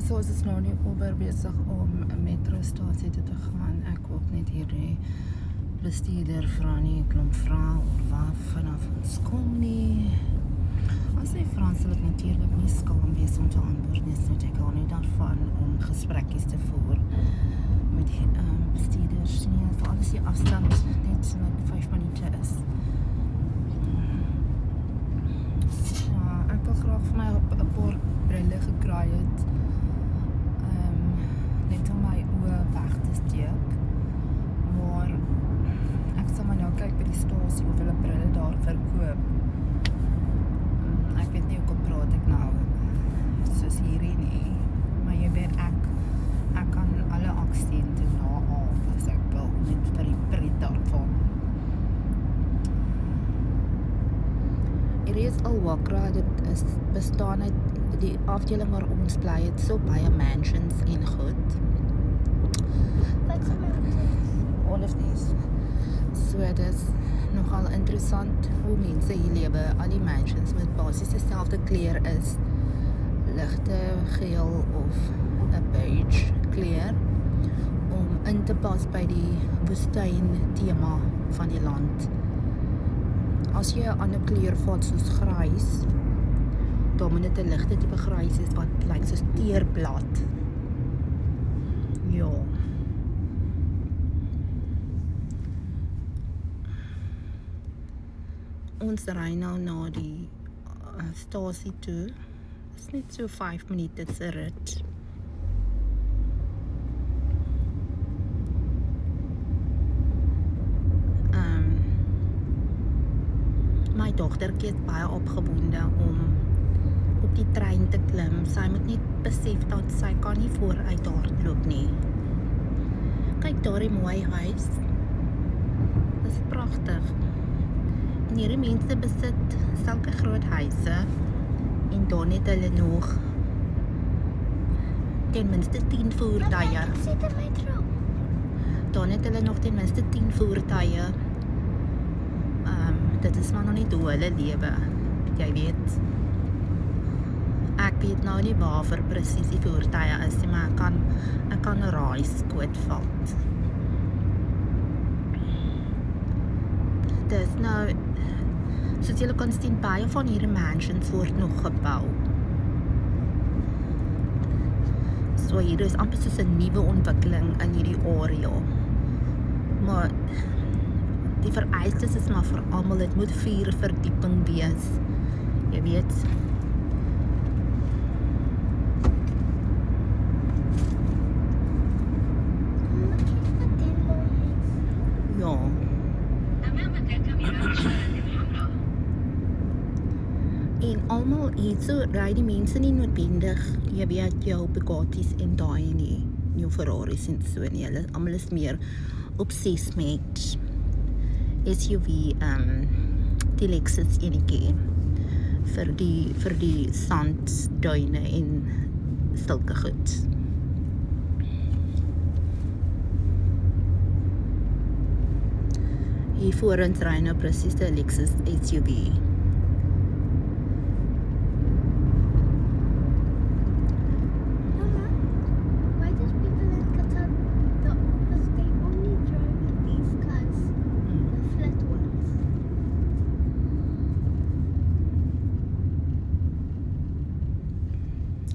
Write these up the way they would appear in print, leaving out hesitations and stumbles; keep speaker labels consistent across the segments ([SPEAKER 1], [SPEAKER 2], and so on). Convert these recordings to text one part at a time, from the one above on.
[SPEAKER 1] So ons is nou nie oor besig om 'n metrostasie toe te gaan. Ek ook net hierdie bestuurder vra nie, ek klomp vra oor waar vanaf ons kom nie. As hy Frans sal ek natuurlik nie skaam wees om te antwoord nie, so ek hou nie daarvan om gesprekkies te voer met die bestuurders nie, veral as die afstand net so like 5 minute is. Ek wil graag vir my 'n paar brille gekraai het, net om my oë weg te steek, maar ek sal maar nou kyk by die stasie of hulle brille daar verkoop. Ek weet nie hoekom praat ek nou soos hierdie nie, maar jy weet ek kan alle aksente nahaal as ek wil, net vir die pret daarvan. Hier is Al-Wakra, dit bestaan uit die afdeling waar ons bly, het so baie mansions en goed.
[SPEAKER 2] Wat se mansions?
[SPEAKER 1] All of these. So dit is nogal interessant hoe mense hier lewe. Al die mansions met basies dieselfde kleur is, ligte geel of 'n beige kleur, om in te pas by die woestyn tema van die land. As jy 'n ander kleur vat soos grys, dan moet dit 'n ligte tipe grys is wat lyk soos teerblad. Ja. Ons ry nou na die stasie toe. Dit is net so 5 minute se rit. My dogtertjie is baie opgewonde om op die trein te klim. Sy moet net besef dat sy kan nie vooruit hardloop nie. Kyk daar die mooi huis. Dit is pragtig. En hierdie mense besit sulke groot huise en dan het hulle nog ten minste 10 voertuie.
[SPEAKER 2] Ek sit in my trap.
[SPEAKER 1] Dan het hulle nog ten minste 10 voertuie. Dit is maar nog nie hoe hulle lewe. Jy weet, ek weet nou nie waarvoor presies die voertuie is nie, maar ek kan 'n raaiskoot vat. Dis nou, soos julle kan sien, baie van hierdie mansions word nog gebou. So hier is amper soos 'n nuwe ontwikkeling in hierdie area. Maar die vereistes is maar vir almal, dit moet 4 verdieping wees. Jy weet. Ja. En almal hierso ry die mense nie noodwendig, jy weet, jou Bugattis en daai nie, jou Ferraris en so nie. Hulle almal is meer obsessed met SUV, die Lexus enetjie vir die sandduine en sulke goed. Hier voor ons ry nou presies 'n Lexus SUV.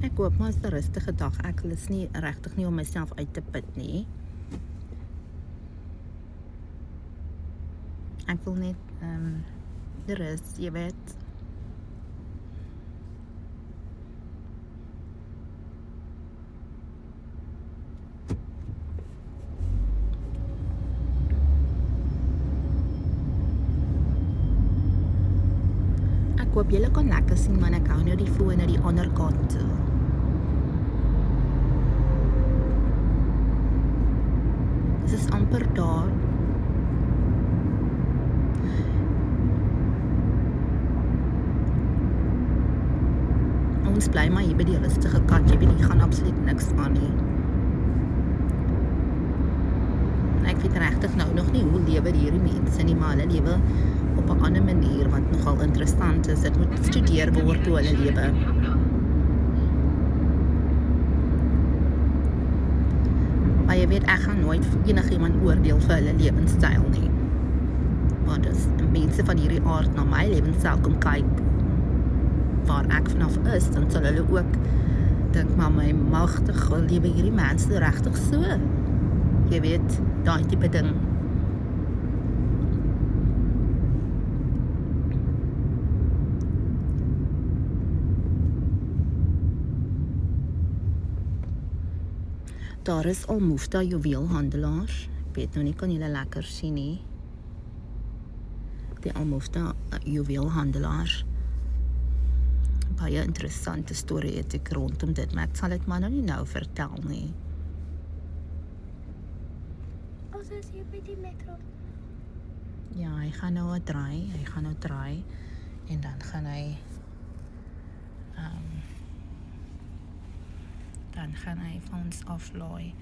[SPEAKER 1] Ek hoop maar is 'n rustige dag. Ek is nie regtig nie om myself uit te put nie. Ek wil net rus, jy weet. Ek hoop julle kan lekker sien, man, ek hou nou die foon na die ander kant toe. Dit is amper daar. Ons bly maar hier by die rustige kant, jy weet, hier gaan absoluut niks aan nie. Ek weet regtig nou nog nie hoe lewe hierdie mense nie, maar hulle lewe op 'n ander manier wat nogal interessant is. Dit moet bestudeer word hoe hulle lewe. Maar jy weet, ek gaan nooit enigiemand oordeel vir hulle lewenstyl nie. Want as mense van hierdie aard na my lewenstyl kom kyk waar ek vanaf is, dan sal hulle ook dink, maar my magtig, lewe hierdie mense regtig so. Jy weet, daai tipe ding. Daar is al Mufta juweelhandelaars. Ek weet nou nie, kan julle lekker sien nie. Die Al Mufta juweelhandelaars. Baie interessante storie het ek rondom dit, maar ek sal dit maar nou vertel nie.
[SPEAKER 2] Ons is hier by die metro.
[SPEAKER 1] Ja, hy gaan nou draai, en dan gaan hy vir ons aflaai.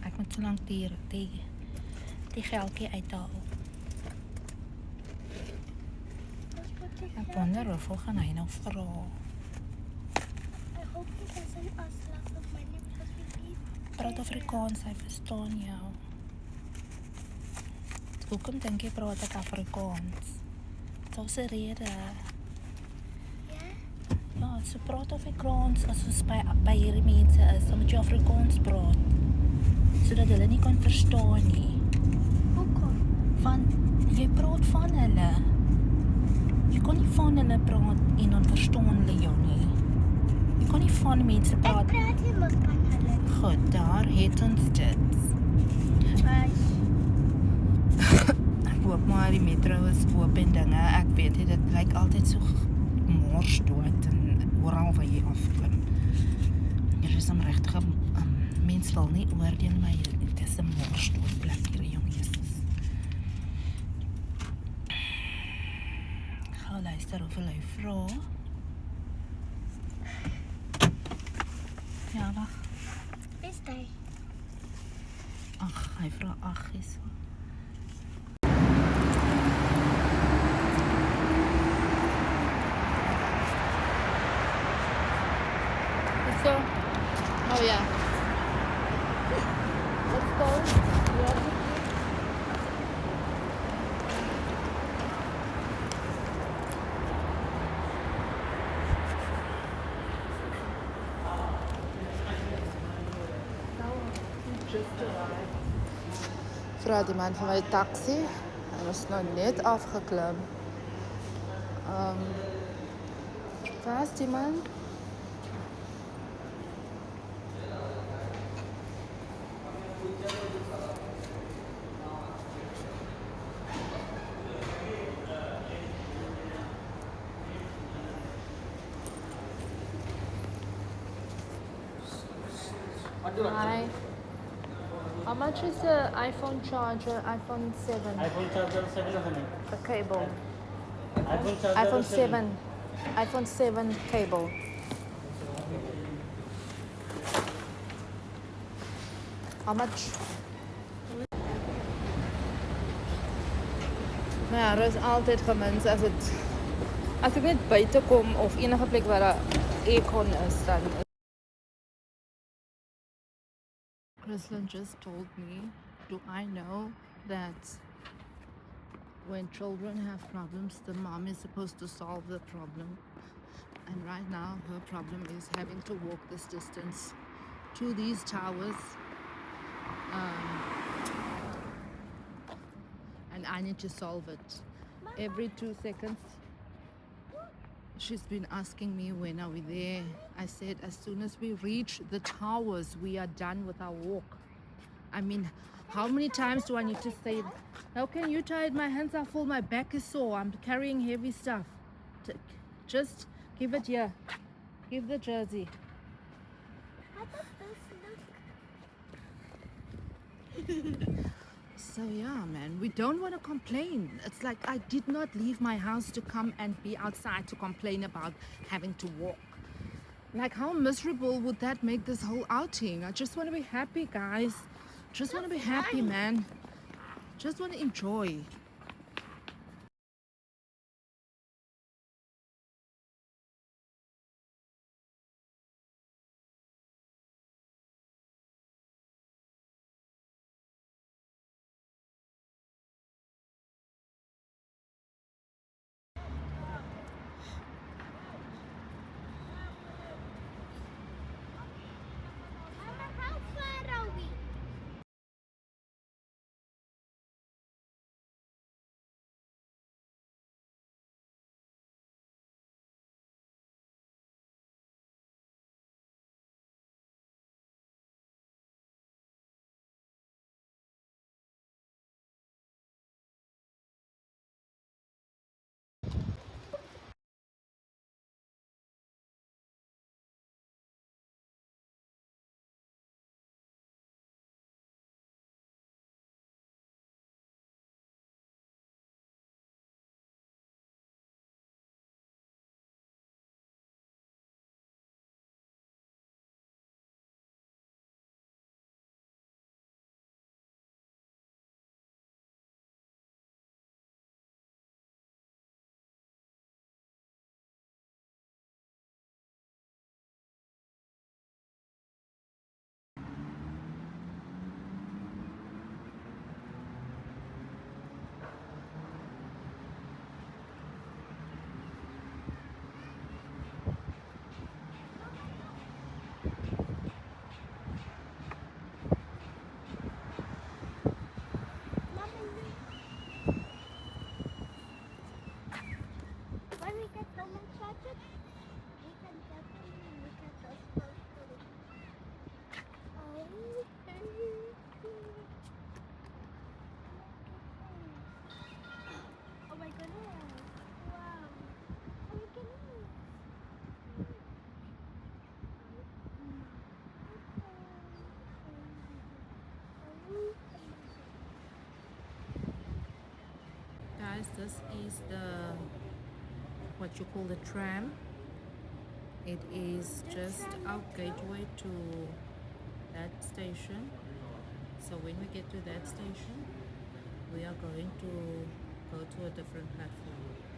[SPEAKER 1] Ek moet so lank die geldjie uithaal. Ek wonder hoeveel gaan hy nou vra.
[SPEAKER 2] I hope he doesn't ask lots of money because we need.
[SPEAKER 1] Praat Afrikaans, hy verstaan jou. Hoekom dink jy praat ek Afrikaans? Daar's 'n rede. Ja, so praat Afrikaans as ons by hierdie mense is, dan moet jy Afrikaans praat. Sodat hulle nie kan verstaan nie.
[SPEAKER 2] Hoekom?
[SPEAKER 1] Want jy praat van hulle. Jy kan nie van hulle praat en dan verstaan hulle jou nie. Jy kan nie van mense
[SPEAKER 2] Ek
[SPEAKER 1] praat.
[SPEAKER 2] praat nie met van hulle.
[SPEAKER 1] Goed, daar het ons dit. Ek hoop maar die metro is oop en dinge. Ek weet nie, dit lyk altyd so mors dood en oral waar jy afklim. Er is regtig mens wil nie oordeel, maar dit is 'n mors dood plek hier, jong Jesus. Gaan luister hoeveel hy vra. Ja, wag.
[SPEAKER 2] Is hy?
[SPEAKER 1] Ag, hy vra 8 is. So, oh yeah. Let's go. Vra die man van my taxi. Hy was nou net afgeklim. Waar is die man? Hi. How much is the iPhone charger, iPhone 7?
[SPEAKER 3] iPhone charger 7 of me.
[SPEAKER 1] The cable.
[SPEAKER 3] iPhone charger
[SPEAKER 1] iPhone 7. iPhone 7 cable. How much? Maar ja, er is altyd gemins as ek net buite kom of enige plek waar daar aircon is, dan Ruslan just told me, do I know that when children have problems, the mom is supposed to solve the problem. And right now, her problem is having to walk this distance to these towers. And I need to solve it. Every 2 seconds, she's been asking me, when are we there? I said, as soon as we reach the towers, we are done with our walk. I mean, how many times do I need to say, how can you tie it? My hands are full, my back is sore, I'm carrying heavy stuff. Just give it here. Give the jersey.
[SPEAKER 2] How does this look?
[SPEAKER 1] So yeah, man, we don't want to complain. It's like I did not leave my house to come and be outside to complain about having to walk. Like, how miserable would that make this whole outing? I just want to be happy, guys. Just want to be happy, man. Just want to enjoy. guys, this is the what you call the tram. It is just our gateway to that station. So when we get to that station, we are going to go to a different platform.